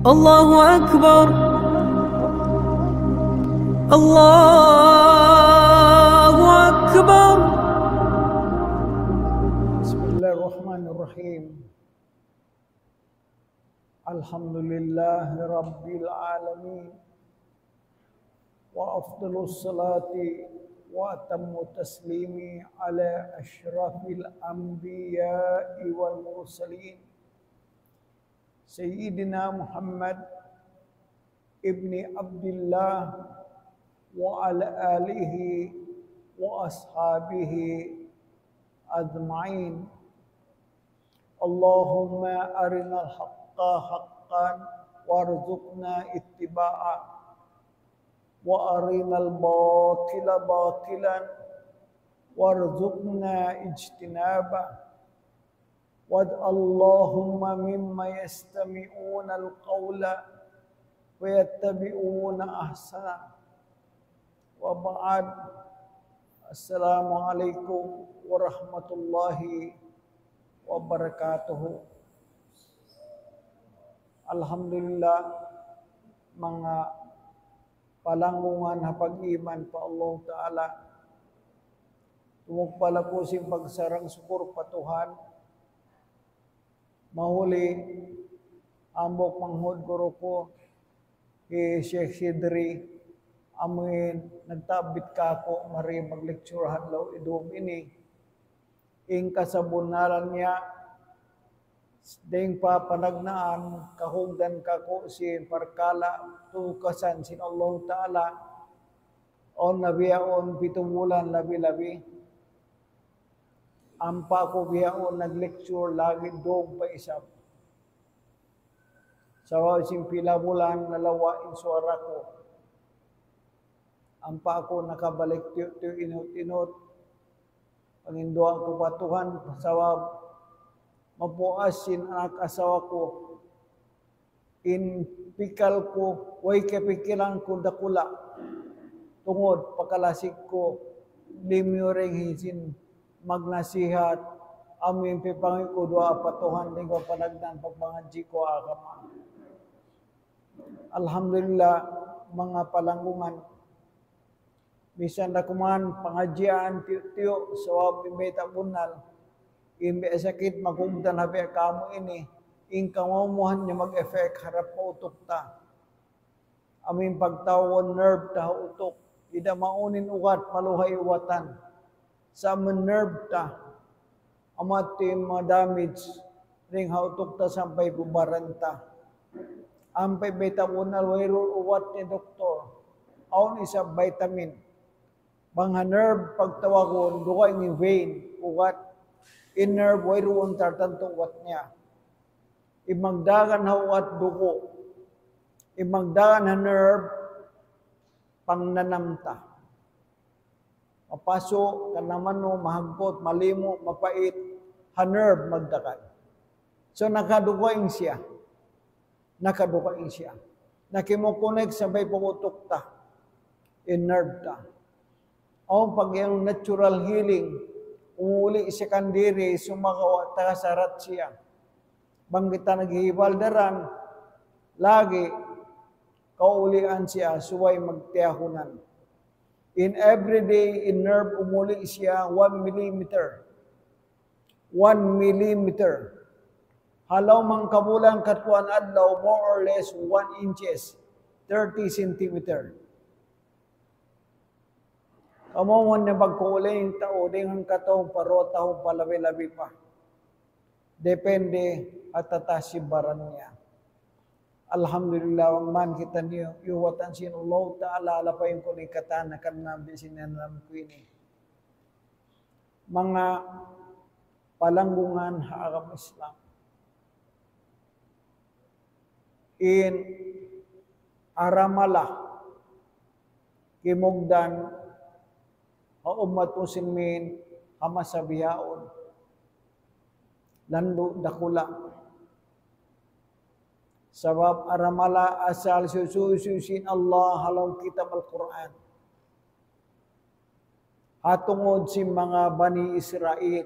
الله أكبر الله أكبر. بسم الله الرحمن الرحيم. الحمد لله رب العالمين، وأفضل الصلاة وأتم التسليم على أشرف الأنبياء والمرسلين سيدنا محمد ابن عبد الله وعلى آله وأصحابه أجمعين. اللهم أرنا الحق حقا وارزقنا اتباعه، وأرنا الباطل باطلا وارزقنا اجتنابه، اللهم مما يستمعون القول ويتبعون أحسنه. وبعد، السلام عليكم ورحمة الله وبركاته. Alhamdulillah, mga palangungan hapag iman pa Allah Ta'ala. Tumugpala ko si pagsarang sukur patuhan. Mahuli, ambok manghod guru ko, Sheikh Sidri, amin, nagtabit ka ako, mari mag-lecture hadlaw idum ini. Ing kasabunaran niya, ding pa panagnaan, kahugdan kako si parkala, tukasan sin Allah Ta'ala, on nabiyaon pitumulan labi-labi. Ampa ko biyaon nag-lecture lagi doon pa isap. Sawa sing pila bulan nalawa insuara ko. Ampa ako nakabalik tiyo inot-inot. Panginduan ko patuhan sawa mapuasin anak asawa ko. In pikal ko, way kapikilan ko dakula. Tungod, pakalasik ko, limyuring hisin magnasihat, amin pipangin ko doa patuhan din ko panagdan pagpangadji ko agama. Alhamdulillah, mga palanggungan, bisan na kuman pangadjian tiyo sa wabimeta bunal, imbe sakit magugdan habi kamo ini, ing kamamuhan niya mag-effect harap pa utok ta. Amin pagtawon nerve ta utok, ida maunin ugat maluhay uwatan. Sa nerve ta, amati damage, ring hautok ta sampay bubaran ta. Ampay beta unal wayro uwat ni doktor, aon isa vitamin. Bangha nerve pagtawagon, duka ni vein, uwat, in nerve wayro un tartanto uwat niya. Imagdagan ha uwat dugo, imagdagan ha nerve, pangnanamta. Mapaso, kanamano, mahagpot, malimo, mapait, hanerb, magdakan. So nakadukain siya. Nakadukain siya. Nakimokonek sabay pumutok ta. In-nerve ta. O pag yung natural healing, umuli siya kandiri, sumakawa, takasarat siya. Banggita naghihibaldaran, lagi, kaulian siya, suway magtiyahunan. In every day, in nerve, umuli siya 1 millimeter. 1 millimeter. Halaw mang kabulang katuan adlaw, more or less 1 inches, 30 centimeter. Kamamon na pagkuulay yung tao, dingang katong parota o palabi-labi pa. Depende at tatasibaran niya. Alhamdulillah, wang man kita niyo, iwatan sin Allah Ta'ala, alapayin ko ni katana kan nabi sinanam ko ini. Mga palanggungan haagam Islam. In Aramala, kimugdan, umat muslimin, hamasabihaon, lando dakula. Sabab Aramala asal sususin Allah halang kitab Al-Quran. Hatungod si mga Bani Israel.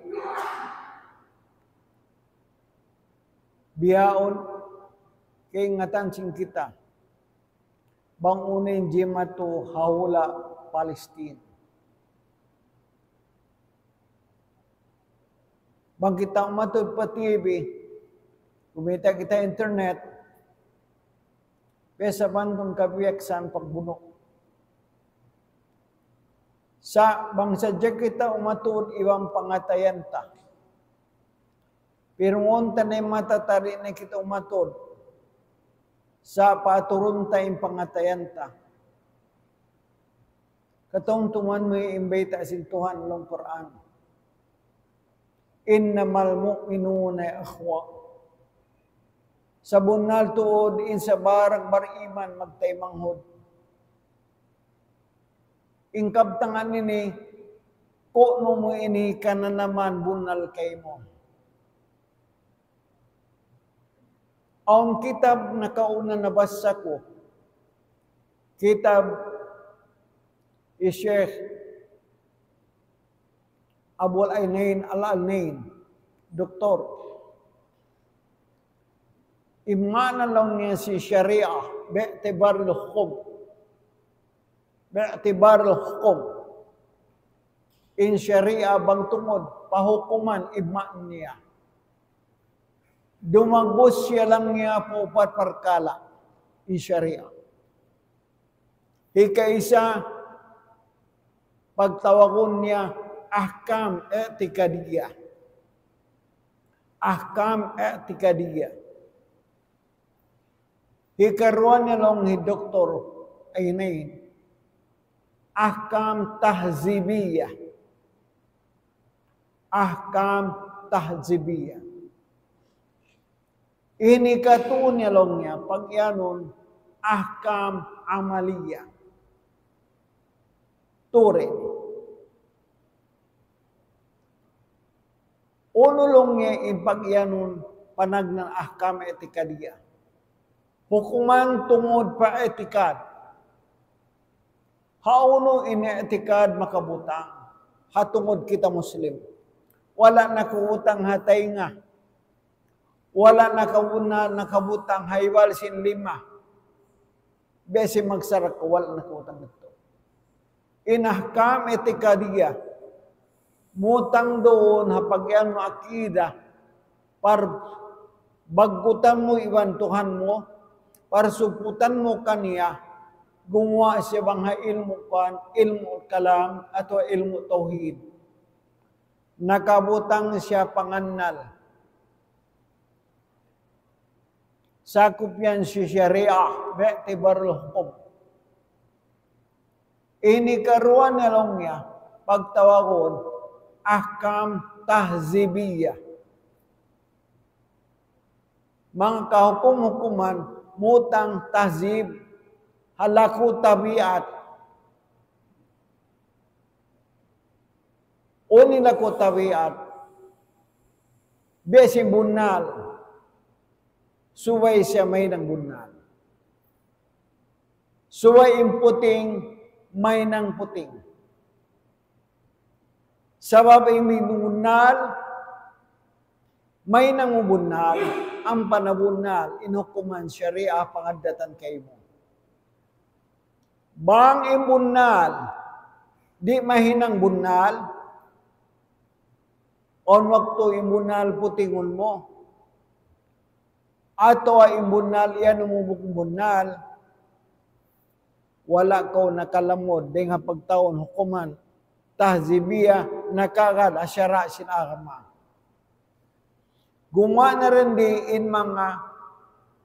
Biyaon Keingatan sing kita. Bangunin jematu haula Palestina. Bang kita umatod pa TV, kumita kita internet, pesa bandong kabiyaksan pagbuno. Sa bang sadya kita umatod iwang pangatayan ta. Pero ngon tanay matatari na kita umatod, sa paturun tayong pangatayan ta. Katong tuman mo iimbita sin Tuhan ng Quran. Innamal mu'minuna akhwa. Sa bunal tuod in sa barang bariman magtaymanghod. Ingkabtangan nini, ko mo ini ka na naman bunal kay mo. Ang kitab na kauna nabasa ko, kitab Sheikh Abul Ainain Al-Alnain, doktor. Imana lang niya si Sharia, bi'tibar al-hukum. Bi'tibar al-hukum. In Sharia, bang tungod, pahukuman, iman niya. Dumagbos siya lang niya po parkala in Sharia. Ika-isa, pagtawagon niya, ahkam i'tikadiyah. Ahkam i'tikadiyah. Hikaruan niya lang ni Dr. Ainain. Ahkam tahzibiyah. Ahkam tahzibiyah. Ini katuon niya lang niya, pag yanon, ahkam amaliyah. Turin. Unulong niya ipagyanon panag ng ahkam etikadiyah. Hukuman tungod pa etikad. Hauno ini etikad makabutang. Hatungod kita Muslim. Wala nakuutang hatay nga. Wala nakabutang haywal sin lima. Besi magsarak wala nakuutang ito. Inahkam etikadiyah. Mutang doon hapagyan mo akida par bagutan mo iwan Tuhan mo par suputan mo kaniya gumawa siya bang ilmu kalam atau ilmu tauhid. Nakabutang siya panganal. Sakop yan si Sharia, bi'tibarul hukum. Ini karuan na lang niya pagtawagon ahkam tahzibiyah. Mga kahukum-hukuman, mutang tahzib, halaku tabiat. Uni laku tabiat, besi bunal, suway siya may ng bunal. Suway imputing, may ng puting. Sabab ay may bunal, may nangubunal, ang panabunal, inukuman Sharia pangadatan kay mo. Bang imbunal, di mahinang bunal, on waktu imbunal putingon mo, ato ay imbunal, yan umubok bunal, wala ko nakalamod, di nga pagtaon hukuman, tahzibiyah nakagad asyara sin agama. Gumawa na rin diin mga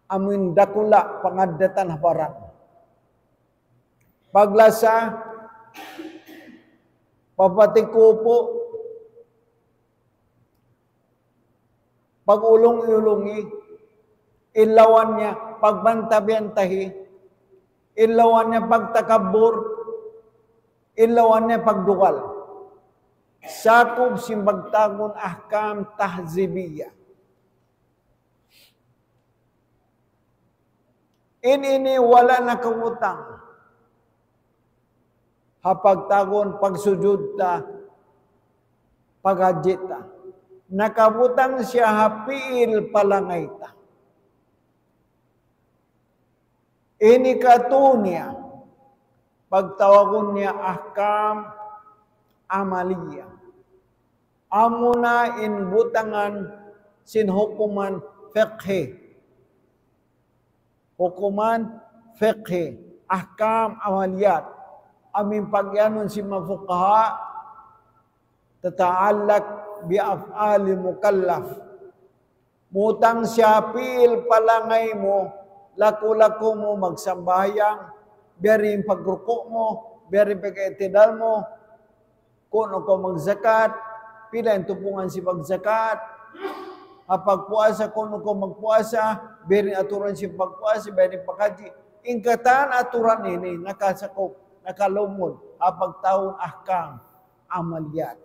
amin dakula pangadatan habaran. Paglasa, papatikupo, pag-ulong-ulungi, ilawan niya pagbantabiantahi, ilawan niya pagtakabur, ilawan niya pagdukal. Sakop simbagtagon ahkam tahzibiyah. Ini wala na kawutang. Hapagtagon pagsujud ta, paghajit ta. Nakabutang siya hapiil palangay ta. Ini katunya pagtawagon niya ahkam amaliyah. Amuna in butangan sin hukuman fiqhi. Hukuman fiqhi, ahkam amaliyat. Amin pagyanon si mafuqaha tata'allaq bi af'ali mukallaf. Mutang siya pil palangay mo, laku-laku mo magsambayang, biyarin pagruko mo, biyarin pag-itidal mo, kung ako magzakat, pila yung tupungan si pagzakat, pagpuasa, kung ako magpuasa, biyarin aturan si pagpuasa, biyarin pagkaji. Ingkatan aturan ini, nakasakop, nakalumod, pagtaon ahkam, amaliyat.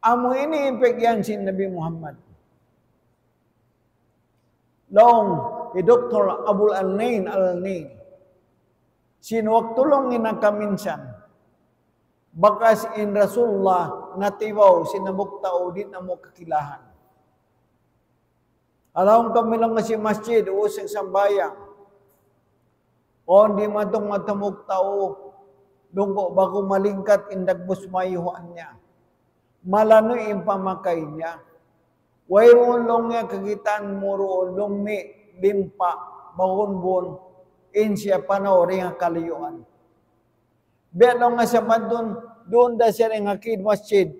Amo ini impegyan si Nabi Muhammad. Long, Dr. Abul Al-Nain Al-Nain. Sinuwag tulong inakaminsan. Bakas in Rasulullah natiwaw sinamuktao din na mo kakilahan. Alawang kami lang si masjid, usang sambayang. O hindi matong matamuktao, dungko bago malingkat indagbus mayuhan niya. Malano yung pamakay niya. Wayroon long niya kagitan mo roon, long ni limpa, bahon-bon, in siya panori nga kaliyuan. Biya nga siya man doon da siya rin akid masjid.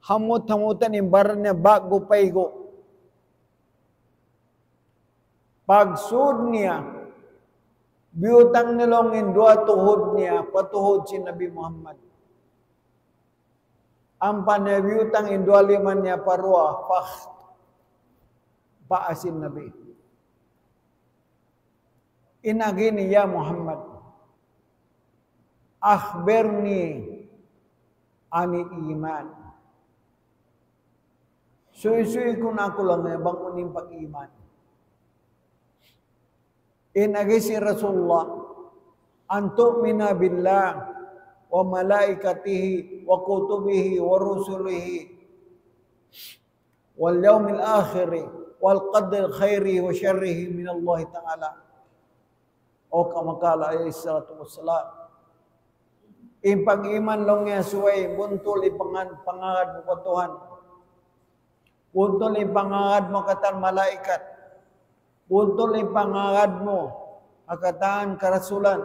Hamut-hamutan yung baran niya bago paigo. Pagsud niya, biyutang nilongin dua tuhod niya, patuhod si Nabi Muhammad. Ang panabiyutang indwaliman niya parwa, paasin Nabi. Inagini ya Muhammad, akhbirni ani iman. Suy-suy ko na ako lang na bangunin pag-iman. Inagi si Rasulullah, antu'mina billah, wa malaikatihi wa kutubihi wa rusulihi wal yawmil akhir wal qadr khairihi wa syarrihi min Allah Ta'ala. O kamakala alayhi salatu wassalam. Pag-iman lang niya suway, buntol pangangad mo katuhan. Buntol pangangad mo katan malaikat. Buntol pangangad mo akatan karasulan.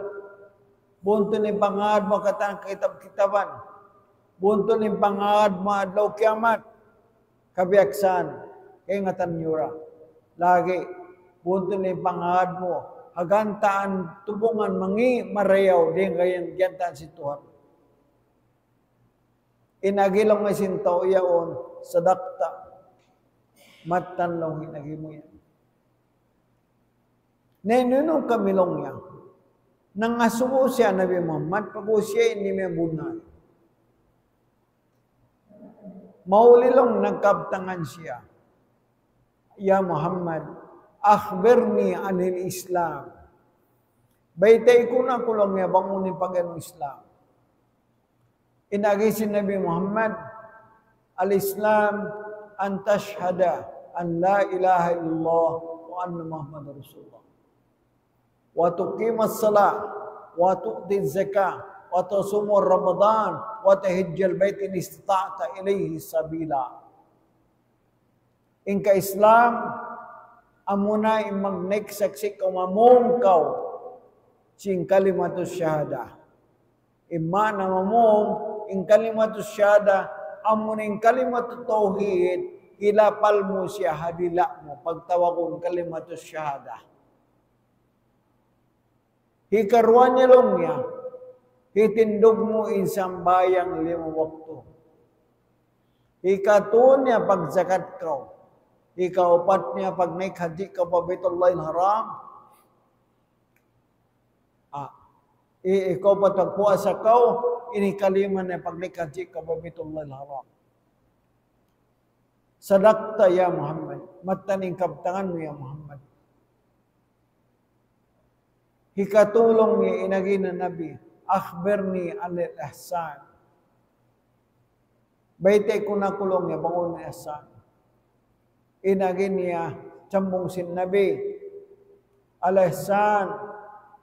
Buntol yung pangahad mo katang kitab-kitaban. Buntol yung pangahad mo adlaw kiamat. Kabiyaksan. Kaya nga tanyura. Lagi. Buntol yung pangahad mo. Hagantaan tubungan mangi marayaw. Din kayang giyantaan si Tuhan. Inagilong nga sintaw yaon sa dakta. Matanlong hinagi mo yan. Nenunong kamilong yan. Nang asubo siya Nabi Muhammad, pag siya ini may bunay. Maulilong nagkabtangan siya. Ya Muhammad, akhbirni anil Islam. Baytay ko na kulong niya bangunin pag-anong Islam. Inagi si Nabi Muhammad, al-Islam an tashhada an la ilaha illallah wa anna Muhammad Rasulullah. Wa tuqimas salat wa tu'ti zakah wa tasumur ramadan wa tahijjal bait in istata'ta ilayhi sabila. Inka Islam amuna imagnek saksi kamamong kau sing kalimatus syahada. Imma na mamong in kalimatus syahada amuna in kalimatut tauhid hilapal mo siya hadila mo pagtawakon kalimatus syahada. Hikaruan niya lang niya, hitindog mo isang bayang 5 waktu. Ikatun niya pag zakat ka. Ikaupat niya pag naik haji ka pa Baitullahil Haram. Ikaw pa tagpuasa ka, inikaliman niya pag naik haji ka pa Baitullahil Haram. Sadakta ya Muhammad, mataning kaptangan mo ya Muhammad. Hikatulong niya inagi na Nabi, akhbirni anil ihsan. Baytay ko na kulong niya, bangon na ihsan. Inagi niya, cambung sin Nabi al-ihsan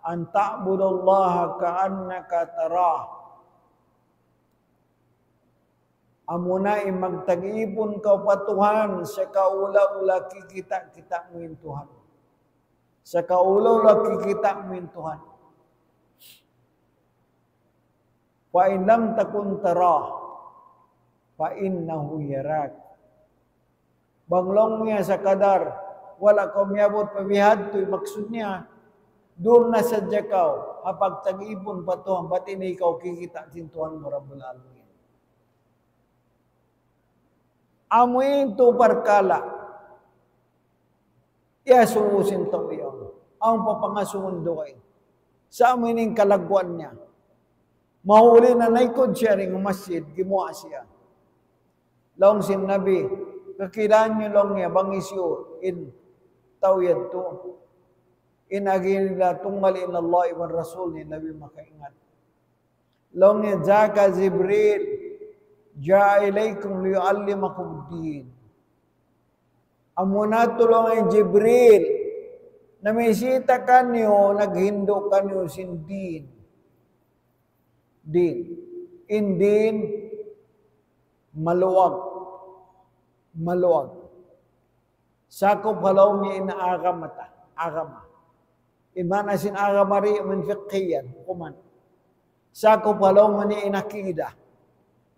an ta'budallaha ka'annaka tarah. Amunai magtag-ipon ka pa Tuhan sa kaula-ula kikita-kita mo yung Tuhan. Sa kaula-ula kikita mo yung Tuhan. Fa in lam takun tarah fa innahu yarak. Banglong niya sa kadar, wala ko miyabot pabihad to'y maksud niya, doon na sa jakaw, hapag tag-ipon pa to, ba't ini ikaw kikita sintuhan mo Rabbul Alamin. Amuin to parkala, iasuusin to iyon. Ang papangasungon doon, sa amuin kalagwan niya, mahuli na naikod siya rin ng masjid, gimuha siya. Laong sin Nabi, kakilaan niyo lang niya, bangisyo, in tawiyad to. Inagin nila tunggal in Allah iwan Rasul ni Nabi makaingat. Laong niya, Jaka Jibril, Ja'a ilaykum liyu'allimakum din. Amuna tulong ay Jibril, na may sita kanyo, naghindo kanyo sin din. Din. In din, maluwag. Maluwag. Sakop halaw niya inaagamata. Agama. Iman asin agamari min fiqhiyan. Hukuman. Sakop halaw man niya inakida.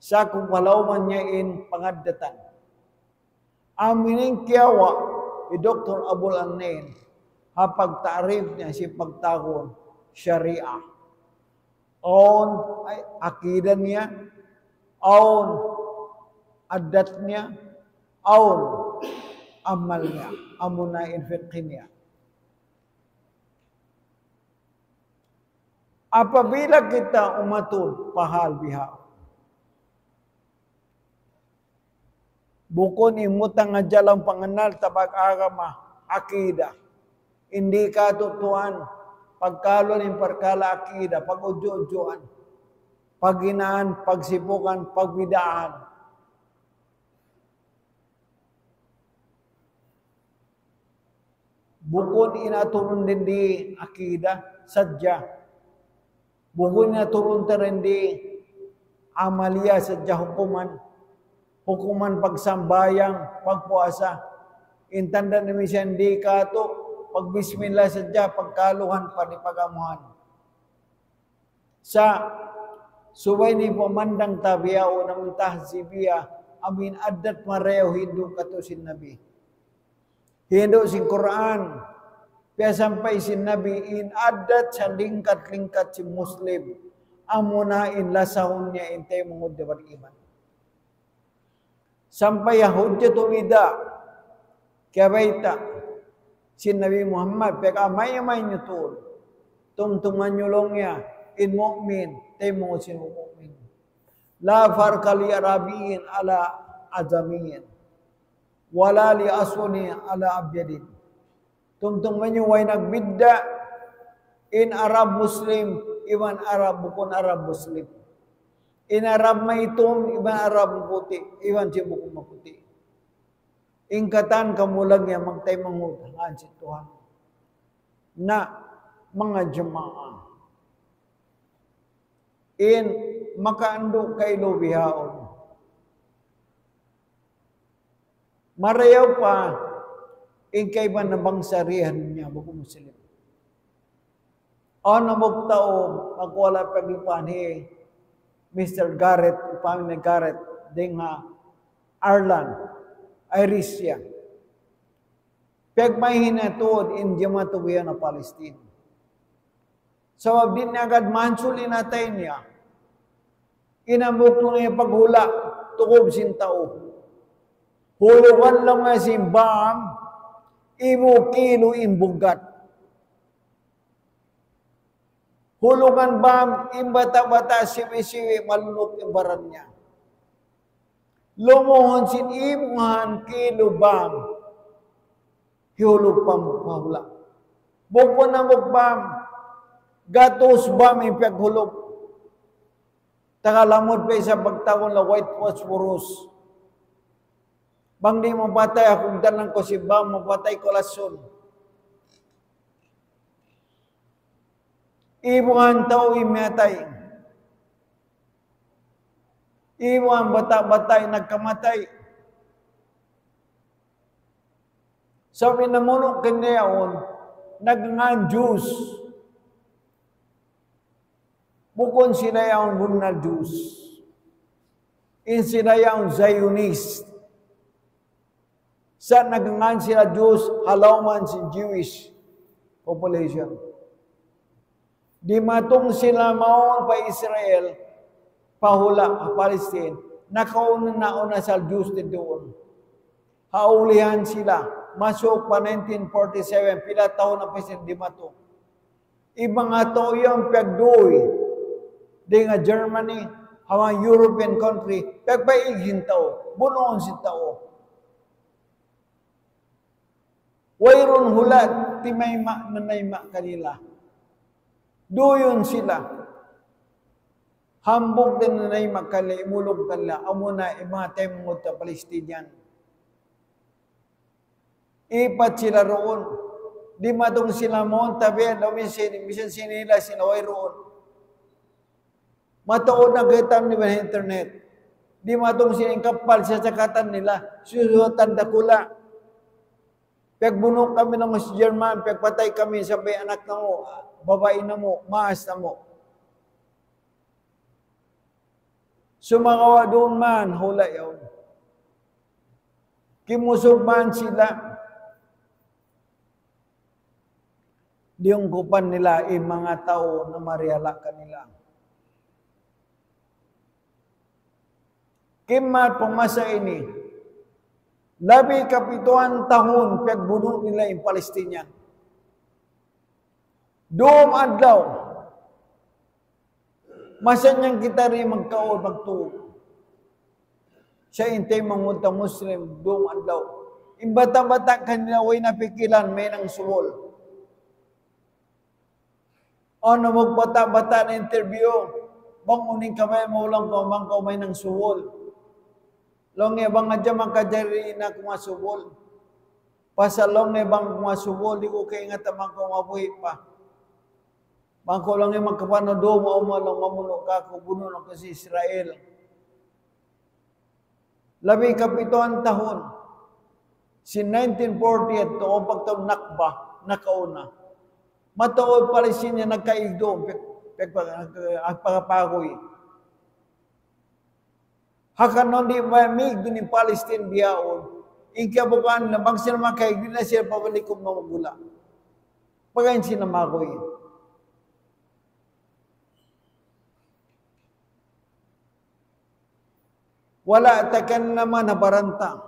Sakop halaw man niya in pangadatan. Amining kiyawa, Dr. Abul Anain, hapag ta'rif niya si pagtagon syariah. On ay akidah niya, on adat niya, on amal niya, amuna in fiqh niya. Apabila kita umatul pahal biha, bukon imutang nga jalang panganal tabag agama, akidah, hindi ka tutuan, pagkalo ng parkala akida, pag-udyo-udyoan, pagginaan, pagsipukan, pagbidaan. Bukod inaturun din di akida, sadya. Bukod inaturun din di amalia, sadya hukuman. Hukuman pagsambayang, pagpuasa. Intanda namin siya hindi ka to, pag bismillah sadya, pagkaluhan pa ni pagamuhan. Sa subay ni pamandang tabiya o naman tahzibiya, amin adat mareho Hindu kato sin Nabi. Hindu sin Quran, kaya sampay sin Nabi, in adat sa lingkat-lingkat si Muslim, amuna in lasahon niya in tayo mungod na iman. Sampay hujjat umida, kaya baita, si Nabi Muhammad, peka may nyo tol, tungtungan nyo lang niya, in mu'min, tayo mo sino mu'min. La farqa li arabiyin ala azamiyin, wala li aswani ala abyadin. Tungtungan nyo, way nagbidda, in Arab Muslim, iban Arab, bukon Arab Muslim. In Arab maitom, iban Arab puti, iban siya bukon maputi. Ingkatan kamulag niya magtay mangutang si Tuhan na mga jamaah. In makaando kay lubihaon. Marayaw pa, in kay ba nabang sarihan niya, buko Muslim. Ano magtao, magwala paglipan, Mr. Garrett, upang ni Garrett, ding Ireland, Irisia. Pag may hinatod in Jamatubiya na Palestine. So, din agad mansuli natin niya. Inamok lang niya paghula, tukob sintao. Hulugan lang nga simbang, ibu kilo imbugat. Hulugan bam, imbata-bata, siwi-siwi, malunok imbaran niya. Lumuhon sin imuhan kilo bam, hihulog pang mahula. Bukpo na bukbam, gatos bam ipaghulog. Takalamod pa sa pagtawon na white phosphorus. Bang di mapatay akong dalang ko si bang mapatay ko lason. Ibuhan tao imiatay. Ibuhan bata-batay nagkamatay. Sabi na mo kanyaon, nagngan Diyos. Bukon sila yung bunal Diyos. In sila yung Zionist. Sa nagngan sila Diyos, halaman si Jewish population. Di matong sila maon pa Israel, pahula Palestine, nakauna na una sa Diyos din doon. Haulihan sila. Masuk pa 1947, pila taon na pa sila di mato. Ibang nga to yung pagdoy. Di nga Germany, hawang European country, pagpaigin tao, bunoon si tao. Wayron hulat, timayma nanayma kanila. Doyon sila. Hambog din nanayma kanila, imulog kanila, amo na mga temod ta Palestinian. Ipat sila roon. Di matong sila mo, tabi, misan sinila sila way roon. Matuod na kita ni internet. Di matong sila kapal sa sakatan nila, susutan dakula. Pagbuno kami ng mas German, pagpatay kami, sabi anak na mo, babae na mo, maas na mo. Sumakawa doon man, hula yun. Kimusog man sila. Diyong kupan nila ay mga tao na mariala kanila. Kimat pumasa ini, labi kapituan tahun pagbuno nila yung Palestinian. Doon adlaw, masan niyang kita rin magkaon, magtuog. Siya intay mangunta Muslim, doon adlaw. Imbata-bata kanila, way napikilan, may nang suwol. O na magbata-bata na interview, bang uning kamay mo lang ko, bang kamay ng suwol. Long bang nga dyan magkajari na kumasubol. Pasalong bang kumasubol, di ko kaya nga tamang kumabuhi pa. Bang ko lang magkapanodo mo, umalong mamuno ka, kubuno lang ko si Israel. Labi kapituan tahon, si 1940 at o pagtawag nakba, nakauna. Matuod Palestinian nagkaigdo, pagpapakoy. Hakan di mamig doon yung Palestine biyaon. Ikabukan na bang sila makaigdo na sila pabalikom na magula. Pagayin sila makoy. Wala takan naman na baranta.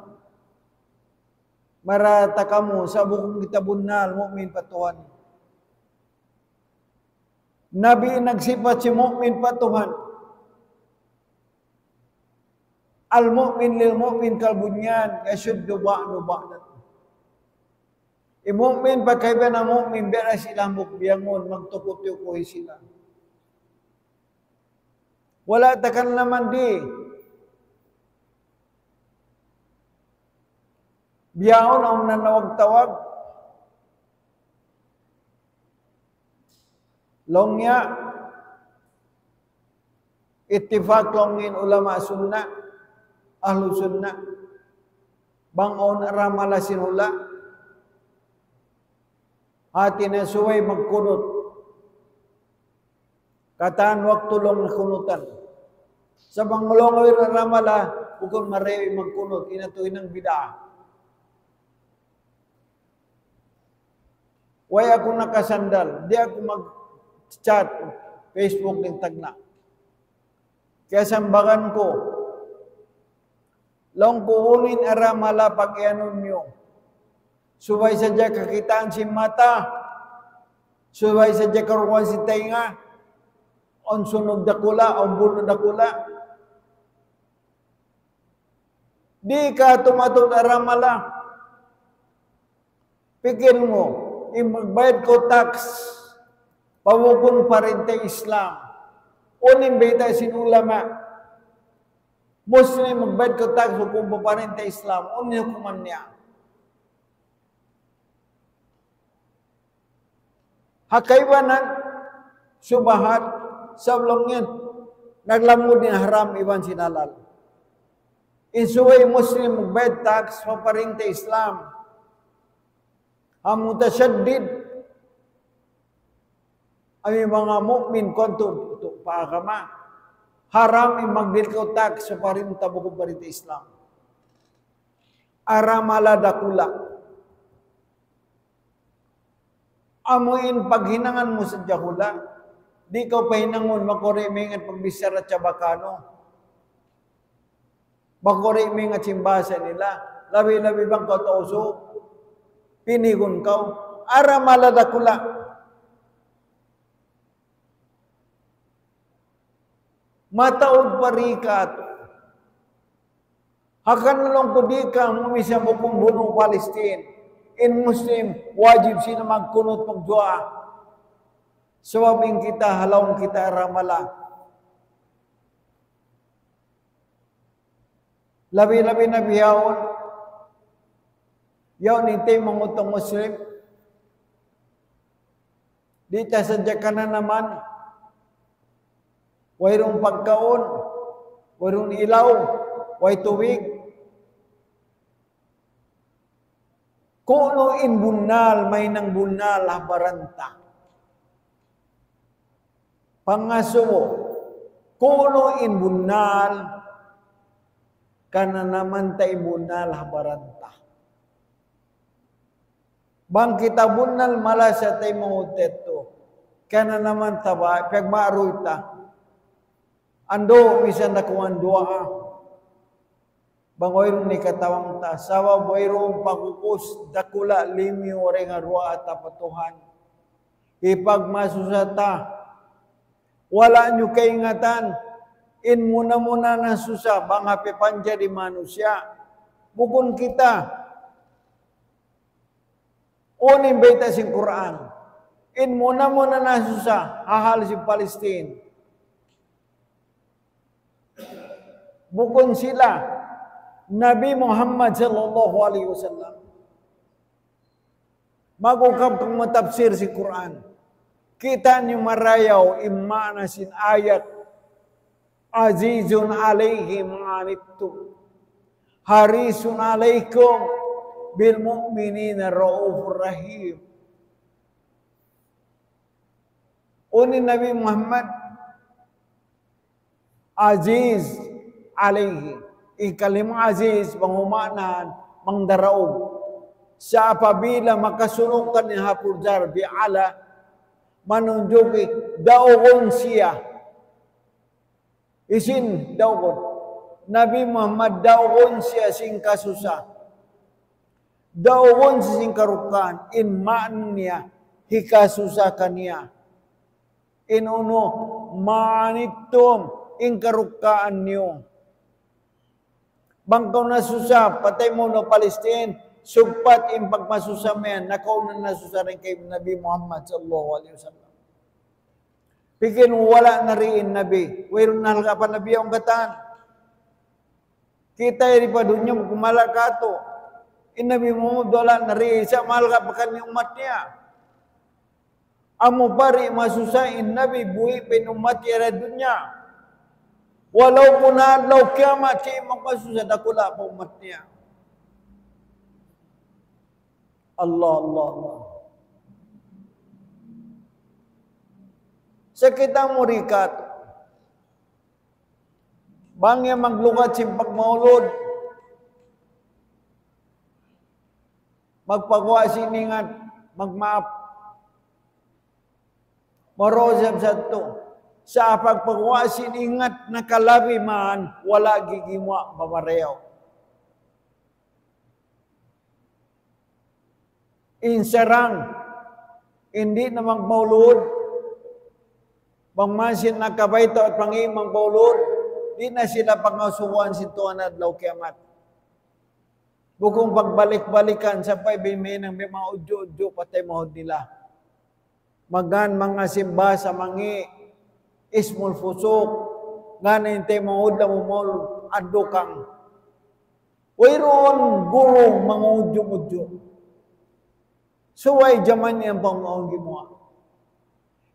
Marata ka mo sa bukong kita bunal, mu'min patuhan. Nabi nagsipat si mu'min patuhan. Al-mu'min lil-mu'min kalbunyan, yashuddu ba'nu ba'nat. I-mu'min pagkaiba na mu'min, bera silang bukbiyangon, magtukot-tukoy sila. Wala takan naman di. Biyaon ang nanawag-tawag. Longya, ittifaq longin ulama sunnah, ahlu sunnah, bangon ramala sinula, hati na suway magkunot, kataan waktu long nakunutan. Sa bangulong ramala, bukod marewi magkunot, inatuin ng bid'ah. Way ako nakasandal, di ako mag-chat, Facebook ng tagna. Kaya sambagan ko, long kuunin aramala pag-ianon nyo. Subay sa dya kakitaan si mata, subay sa dya karukuhan si tainga, on sunog dakula, on bunod dakula. Di ka tumatod aramala. Pikir mo, magbayad ko tax, pawukon pa rin tayo Islam. Uning beta sinulama, Muslim magbayad ko tax hukum paparin ta Islam. Unyo hukuman niya. Hakaibanan subahat sablongin naglamod ni haram iban sinalal. Insuway Muslim magbayad tax paparin ta Islam. Ang mutasyaddid ang mga mu'min konto paagama. Haram magdilkaw tax sa parin tabukong parin ta Islam. Aramala dakula. Amuin paghinangan mo sa jahula, di ka pahinangon makorimingan pagbisara at sabakano. Makorimingan simbasa nila, labi-labi bang kautoso, pinigon ka, ara maladakula. Mataod parikat. Hakan lang ko di ka, mumisa mo kung bunong Palestine. In Muslim, wajib sila magkunot magdua. Sawabing kita, halawang kita ramala. Labi-labi na biyawon. Yaw nintay mangutong Muslim. Dita sadya ka na naman. Wairong pagkaon. Wairong ilaw. Way tubig. Kuno in bunal, may nang bunal habaranta. Pangaso mo, kuno in bunal, kana naman ta bunal habaranta. Bang kita bunal mala sa tay mahuteto, kana naman taba, pagmaaroy ta. Ando, misan na kuwan doa. Bangoyron ni katawang ta, sawa boyrong pakukus, dakula, limi, ore nga ruwa at tapatuhan. Ipagmasusata, wala nyo kaingatan, in muna na susa, bang hapipanja di manusya. Bukon kita, unin baita sing Quran, in muna na susa, hahal si Palestine. Bukon sila, Nabi Muhammad sallallahu alaihi wasallam magukab kang matafsir si Quran. Kita niyo marayaw imana sin ayat azizun alaihim anittum harisun alaikum bil mu'minina raufur rahim. Uni Nabi Muhammad aziz alaihi ikalimang aziz, pangumanan, mangdaraog. Sa apabila makasunukan ni Hapurjar bi'ala, manunjuki, daogon siya. Isin, daogon. Nabi Muhammad, daogon siya sing kasusa. Daogon siya sing karukan, in maan niya, hikasusa kaniya. In uno, maanitom, in karukaan niyo. Bangkaw na susa, patay mo no Palestine, sugpat in pagmasusamen, nakaw na nasusa rin kay Nabi Muhammad sallallahu alaihi wasallam. Pikin wala na rin Nabi, wayron na halga pa Nabi ang katan. Kita iri pa dunya kumala kato. In Nabi Muhammad wala na rin, sa malga pa kanyang umat niya. Amo pari masusa in Nabi, buhi pinumat yara dunya. Walau pun adlaw kiamat kay magpasusa dakula pa umat niya. Allah. Sa kitang murikat, bangya maglukat si pagmaulod, magpagawa siningat, magmaap, marozab sa ito. Sa pagpagwasin ingat na kalabi man, wala gigimwa pamareho. Insarang, hindi na magmaulod, bangmasin na kabayto at pangimang maulod, di na sila pangasuwan sintuan at law kiamat. Bukong pagbalik-balikan sa paibimay ng mga udyo-udyo patay mahod nila. Magan mga simba sa mangi, ismul fusuk, nga na hintay mahod na mumol, adukang. Wayron guro mangudyo-udyo. Suway jaman yang pangaunggi mo.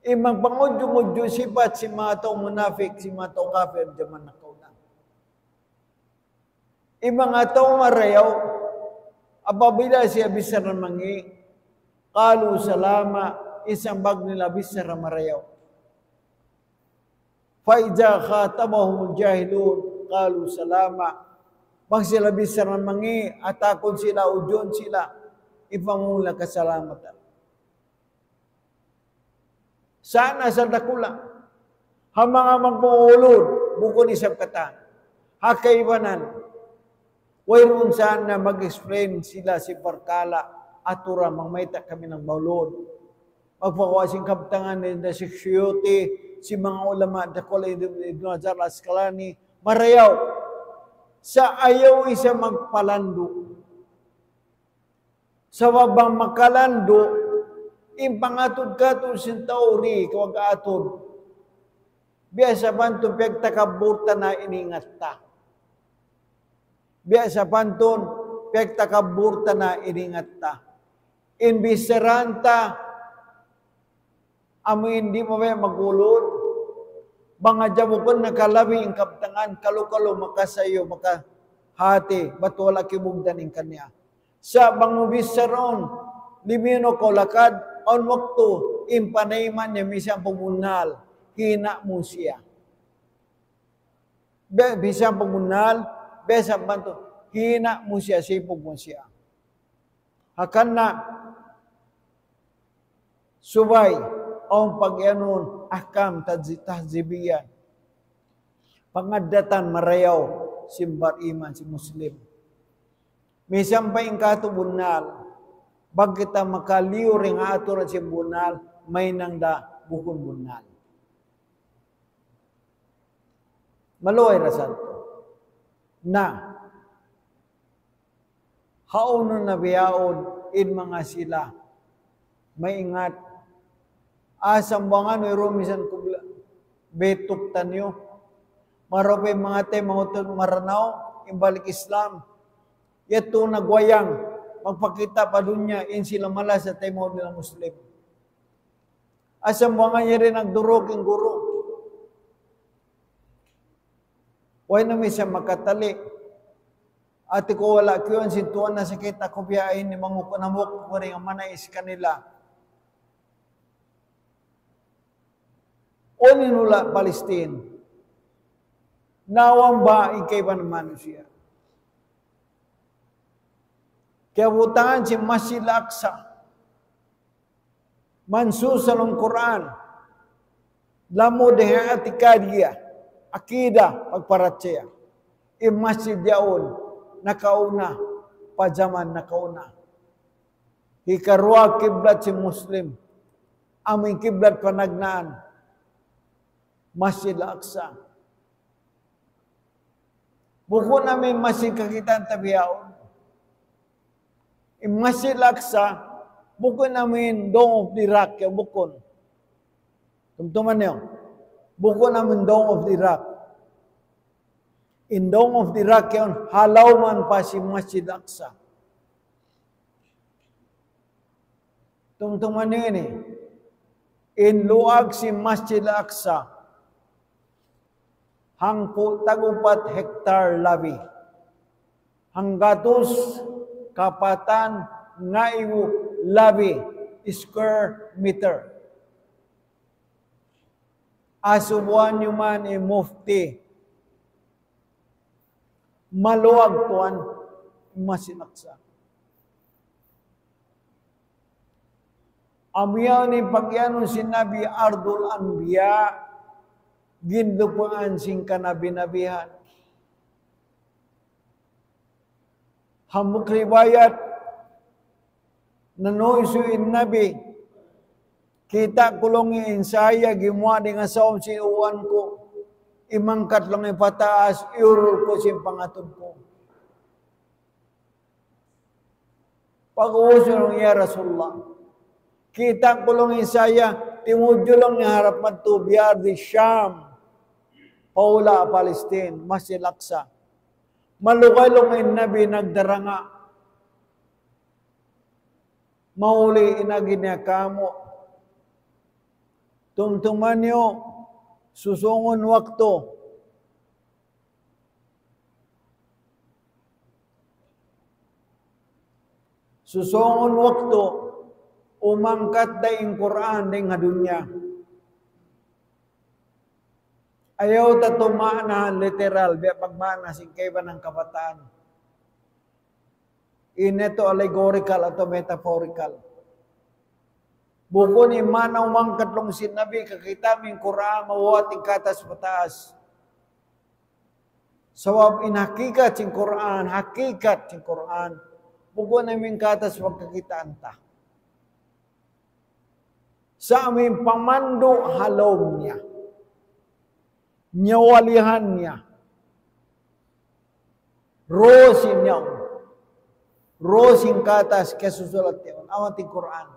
Imang pangudyo-udyo sifat si mga taong munafik, si mga taong kafir, jaman na kaulang. Imang taong marayaw, apabila siya bisa na mangi, kalu salama, isang bag nila bisa na marayaw. Faidza khatabahumul jahilun, kalu salama. Bang sila bisa na mangi, atakon sila, udyon sila, ipamula kasalamatan. Sana sa dakula, hamang magpuulod, bukod isang kata, hakaibanan, wayroon sana mag-explain sila si Parkala, atura, mangmayta kami ng maulod. Magpakawasing kaptangan na si Shiyoti, si mga ulama, dakula Ibn Hajar Asqalani, marayaw, sa ayaw isa magpalando. Sa wabang makalando, impangatod katod sin tauri kawag atod. Biasa panton pagtakaburta na iningat ta. Biasa panton pagtakaburta na iningat ta. Inbisaranta amo hindi mo ba magulod. Mga jabukon nakalabi ang kaptangan kalu-kalu makasayo makahati ba't wala kibugdan in kanya. Sa bangubisaron limino ko lakad on waktu impanayman niya misang pumunal, hina mo siya. Bisang pumunal, besang banto, hina mo siya, sipog mo siya. Hakan na, subay, ang pag-yanon, akam, tahzibiyan. Pangadatan, marayaw, simbar iman, si Muslim. Misang pa yung katubunal, bag kita makaliw ring aturan si bunal, may nang da bukon bunal. Maluay rasan to. Na, haunon na biyaon in mga sila, may ingat, asang bangan, mayroon misan kubla, betuk tanyo, marapay mga te, mga maranaw, imbalik Islam, yato nagwayang, magpakita pa dunya in sila malas sa tayo nila Muslim. Asam mga niya rin nagdurog yung guro. Huwag namin siya makatali. Ate ko wala ko yun, sintuan na sakit ako biyain ni mga panamok ko rin ang manais kanila. O ninula Palestine. Nawang ba ikay ba naman siya? Kaya butangan si Masjid Al-Aqsa. Mansus sa Quran. Lamu dengan atikadiyah. Akidah pagparatya. Masjid yaon. Nakauna. Pajaman nakauna. Hikarwa kiblat si Muslim. Aming kiblat panagnaan. Masjid Al-Aqsa. Buko namin masjid kakitaan tabiyaon. Masjid Al-Aqsa, bukon namin Dome of the Rock, yung bukon. Tumtuman niyo. Bukon namin Dome of the Rock. In Dome of the Rock, yung halawman pa si Masjid Al-Aqsa. Tumtuman niyo yun eh. In luag si Masjid Al-Aqsa, hangpo tagupat hektar labi. Hanggatos kapatan nga iwo labi square meter. Asubuan nyo man mufti. Maluwag tuan masinaksa. Amiyaw ni pagyanon sinabi Ardul Anbiya gindupuan sing kanabi-nabihan. Hamuk riwayat nanoisuin nabi kita kulong insaya gimwa dengan saom si uwan ko imangkat lang ipataas iurul ko si pangatod ko pag-uusong ya Rasulullah kita kulong insaya timudyo lang ni harapan to biyar di Sham Paula Palestine Masjid Al-Aqsa Malukalong in nabi nagdaranga. Mauli inagin niya kamo. Tumtuman niyo, susungon wakto. Susungon wakto, umangkat daing Quran daing dunya. Ayaw tatumana literal, biya pagmana singkay ba ng kabataan. Ineto allegorical atau metaphorical. Buko ni mana umangkat long sinabi kakita ming Quran mawating katas pataas. Sawab in hakikat sing Quran, hakikat sing Quran. Buko na ming katas pagkakitaan ta. Sa aming pamandu halom niya. Nyawalihan niya. Rosin niya. Rosin katas kesusulat niya. Awating Quran.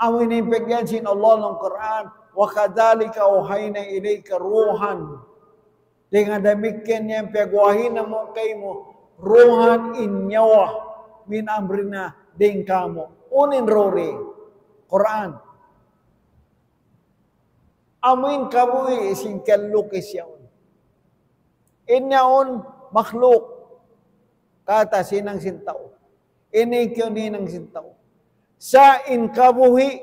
Amin impegyan sin Allah ng Quran. Wa kadhalika uhayna ilayka ruhan. Dengan demikian yang pegwahin na mo kay mo. Ruhan inyawa min amrina ding kamo. Unin rori. Quran. Amin kabui singkaluk isyaun. Inyaun makhluk. Kata sinang sintao. Ini kyo ninang sintao. Sa inkabuhi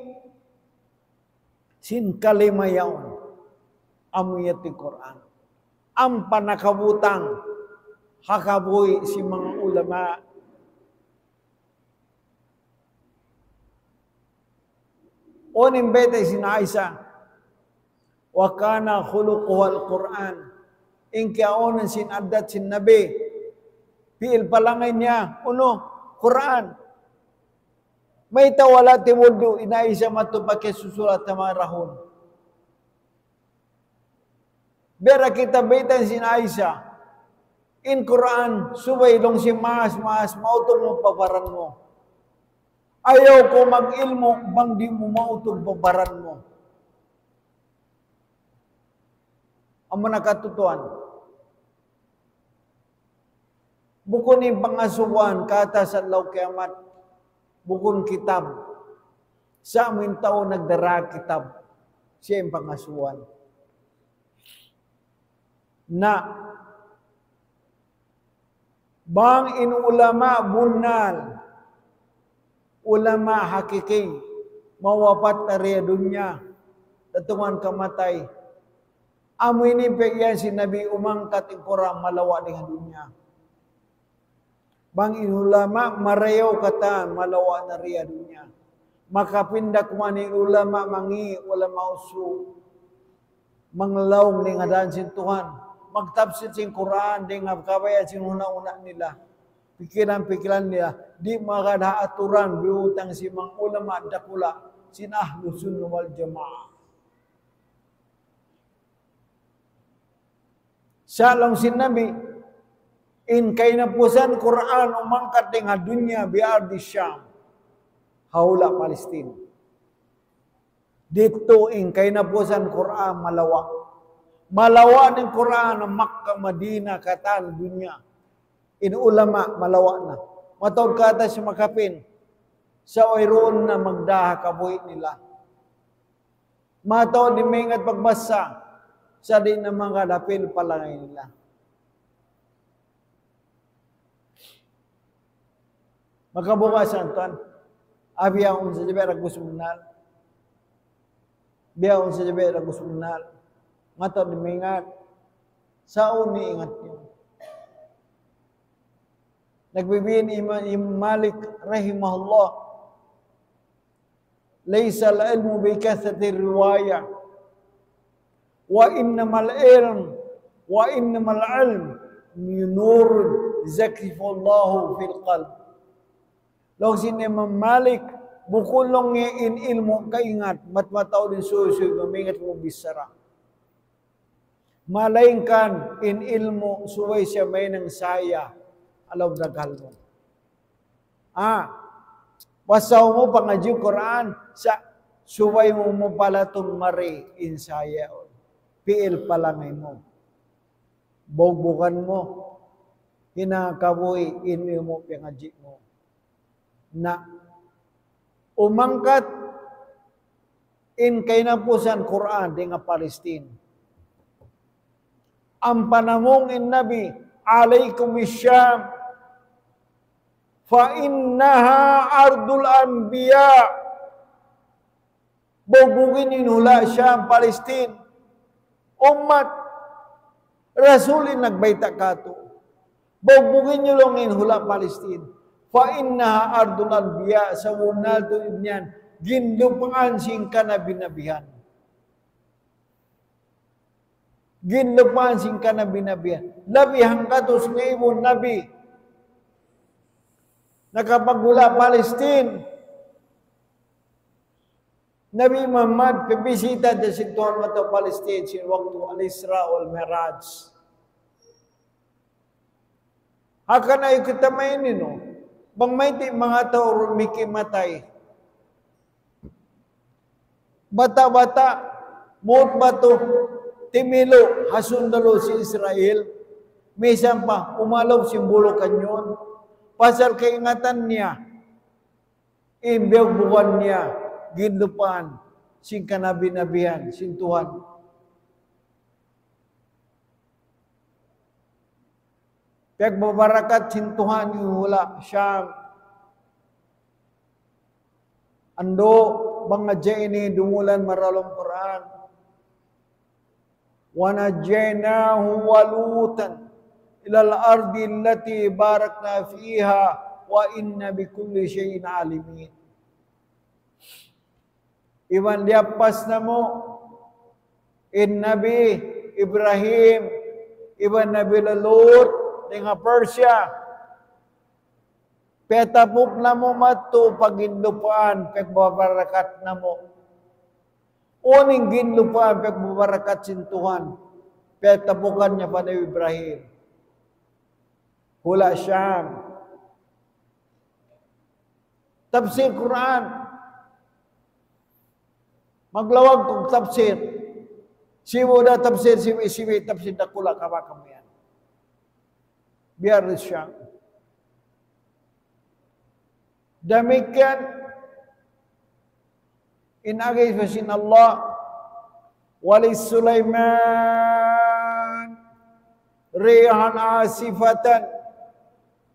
sin kalimayaun. Amuyati Quran. Ang panakabutang hakabuhi si mga ulama. Onim bete sin Aisha. Wa kana khuluquhu al-Quran. Inkiaonan sin adat sin Nabi. Piil palangay niya. Uno, Quran. May tawala tiwudu inaisa matupake susulat na mga rahon. Bera kita betan sin Aisha. In Quran, subay long si mas mautong mo pabaran mo. Ayaw ko mag-ilmo, bang di mo mautong pabaran mo. Ang manakatutuan. Bukun yung pangasubuan, kata sa law kiamat, bukun kitab. Sa amin tao nagdara kitab. Siya yung pangasubuan. Na, bang inulama bunal, ulama hakiki, mawapat tariya dunya, tatungan kamatay. Amo ini pegyan si Nabi umangkat ang Quran malawa dengan dunya. Bang inulama marayaw kata malawa na riya dunya. Makapindak man ulama mangi ulama usu. Manglawng ni ngadan sin Tuhan. Magtapsit sin Quran dengan kabayan sin una-una nila. Pikiran-pikiran nila. Di magada aturan biutang si mga ulama dakula. Sin ahlu sunnah wal jamaah. Salam sin Nabi, in kainapusan Quran umangkat dengan dunia biar di Syam, haula Palestina. Dito in kainapusan Quran malawa. Malawa ng Quran ng Makkah, Madinah, katan dunia. In ulama malawa na. Matawag kata si makapin, sa oyroon na magdaha kabuhi nila. Matawag di mengat pagbasa, sa di na mga dapil palangay nila. Makabukasan tuan, abiyaon sa jabe ragusumunal. Biyaon sa jabe ragusumunal. Ngato di mengat, saon ni ingat niyo. Nagbibihin Imam Malik rahimahullah, laysa al-ilmu bi kathrati riwayah. Wa innamal ilm nur zakifullahu fil qalb. Law sin Imam Malik bukulong in ilmu kaingat matmataw din susuy mamingat mo bisara. Malaingkan in ilmu suway siya may nang saya alaw dagal mo. Basaw mo pangadyo Quran sa suway mo pala tumari in saya. Piil palangay mo. Bogbogan mo. hinakaboy ini mo pingaji mo. Na umangkat in kainapusan Quran di nga Palestine. Ang panamong in Nabi, alaikum isyam, fa innaha ardul anbiya. Bubugin inula Syam, Palestine. Umat, Rasulin nagbaita kato. Bubugin nyo lang inula Palestine. Fa innaha ardul anbiya, sa wunal to inyan, ginlupangan sing kanabinabihan. Ginlupangan sing kanabinabihan. Labi hangkatos nga ibon Nabi. Nakapagula Palestine. Nabi Muhammad pibisita da sintuhan mo to Palestine sin waktu al-Isra wal Miraj. Haka na ikutamay nino. Bang may mga tao miki matay. Bata-bata, mut bato, timilo, hasundalo si Israel. Misan pa, umalaw simbolo kanyon. Pasal kaingatan niya, imbiyag buwan niya, ginlupan, sing kanabi-nabihan, sing Tuhan. Pagbabarakat sing Tuhan yung hula, Syam. Ando, mga ini dumulan maralong Quran. وَنَجَّيْنَاهُ وَلُوطًا إِلَى الْأَرْضِ الَّتِي بَارَكْنَا فِيهَا وَإِنَّا بِكُلِّ شَيْءٍ عَالِمِينَ. Iwan liapas na mo, in Nabi Ibrahim, iwan Nabi Lut, dengan Persia, petapuk na mo matu paginlupaan, pagbabarakat na mo. Uning ginlupaan, pagbabarakat sin Tuhan, petapukan niya pada Ibrahim. Hula Syam. Tafsir Quran. Maglawag kong tafsir. Siwo na tafsir, siwi tafsir na kula kabakam yan. Biar Syam. Demikian inagay fasin Allah wali Sulaiman rihan asifatan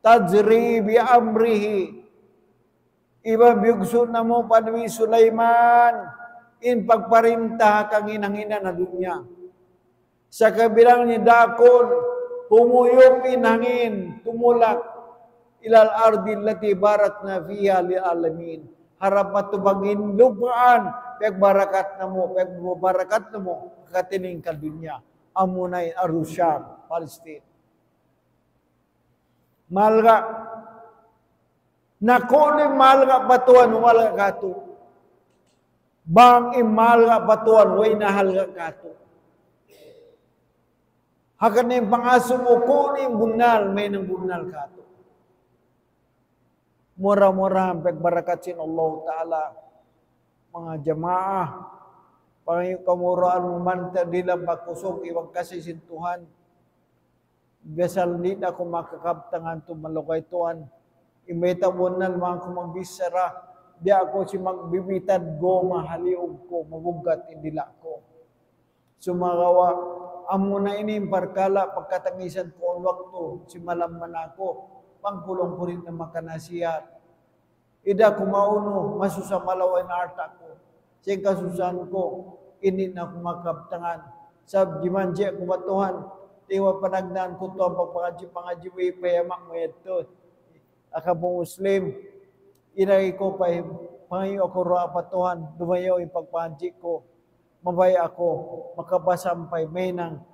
tajri bi amrihi. Iba biyugso na mo panwi Sulaiman in pagparintah kang inangina na dunya. Sa kabilang ni dakon, pumuyop inangin, tumulak, ilal ardi lati barakna fiha li alamin. Harap matubagin lupaan, pagbarakat na mo, katining kadunya. Amunay Arusyam, Palestine. Malga, nakone malga batuan, malga kato. Bang imalga batuan, way nahalga kato. Hakan yung pangaso mo, kunin bunal, may nang bunal kato. Murah-murah pagbarakat sin Allah Ta'ala. Mga jamaah, pangayong kamuraan mo man, di lang bakusog, iwag kasi sin Tuhan. Besal di na ako makakabtangan to malukay Tuhan. Imeta bunal mga kumagbisara, di ako si magbibitad go, mahaliog ko, mabugat indila ko. Sumagawa, amo na ini parkala pagkatangisan ko ang waktu, si malaman ako, pangpulong ko rin na makanasiyat. Ida kumauno, masusamalaway na arta ko. Siyang kasusan ko, ini na kumakabtangan. Sab jimanje kumatuhan, tiwa panagnan ko to ang pagpangaji payamak mo ito. Akabong Muslim, inay ko pa, pangayo ako roa patuhan, dumayaw yung pagpangaji ko. Mabay ako, makabasampay, may nang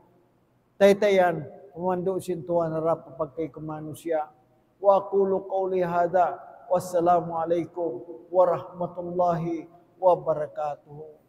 taytayan, pumando sintuan harap pagkay kumano siya. Wa aqulu qawli hada, wassalamu alaikum warahmatullahi wabarakatuh.